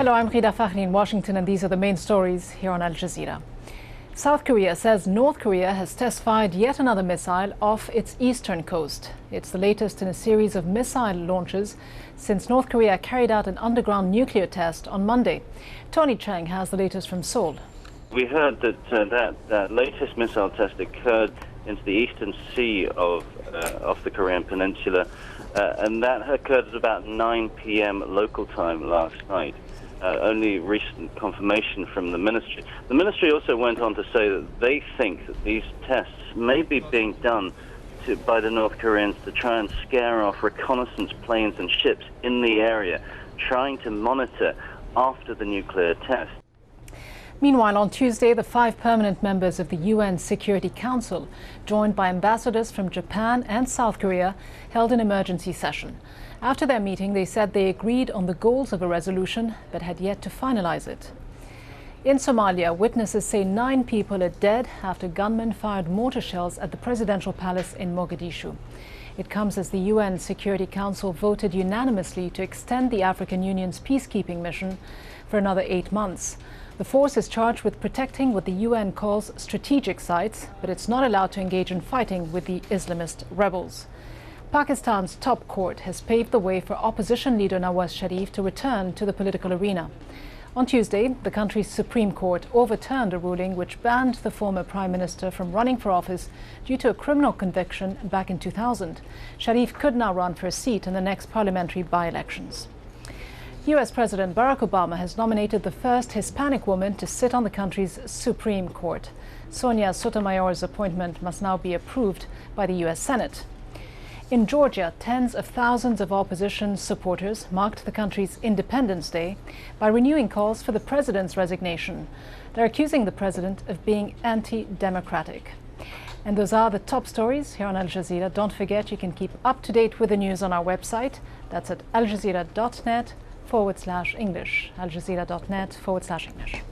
Hello, I'm Rida Fakhri in Washington, and these are the main stories here on Al Jazeera. South Korea says North Korea has test-fired yet another missile off its eastern coast. It's the latest in a series of missile launches since North Korea carried out an underground nuclear test on Monday. Tony Chang has the latest from Seoul. We heard that latest missile test occurred into the eastern sea of the Korean peninsula, and that occurred at about 9 p.m. local time last night. Only recent confirmation from the ministry. The ministry also went on to say that they think that these tests may be being done by the North Koreans to try and scare off reconnaissance planes and ships in the area, trying to monitor after the nuclear test. Meanwhile, on Tuesday, the 5 permanent members of the UN Security Council, joined by ambassadors from Japan and South Korea, held an emergency session. After their meeting, they said they agreed on the goals of a resolution, but had yet to finalize it. In Somalia, witnesses say 9 people are dead after gunmen fired mortar shells at the presidential palace in Mogadishu. It comes as the UN Security Council voted unanimously to extend the African Union's peacekeeping mission for another 8 months. The force is charged with protecting what the UN calls strategic sites, but it's not allowed to engage in fighting with the Islamist rebels. Pakistan's top court has paved the way for opposition leader Nawaz Sharif to return to the political arena. On Tuesday, the country's Supreme Court overturned a ruling which banned the former Prime Minister from running for office due to a criminal conviction back in 2000. Sharif could now run for a seat in the next parliamentary by-elections. US President Barack Obama has nominated the first Hispanic woman to sit on the country's Supreme Court. Sonia Sotomayor's appointment must now be approved by the US Senate. In Georgia, tens of thousands of opposition supporters marked the country's Independence Day by renewing calls for the president's resignation. They're accusing the president of being anti-democratic. And those are the top stories here on Al Jazeera. Don't forget, you can keep up to date with the news on our website. That's at aljazeera.net/English, aljazeera.net/English.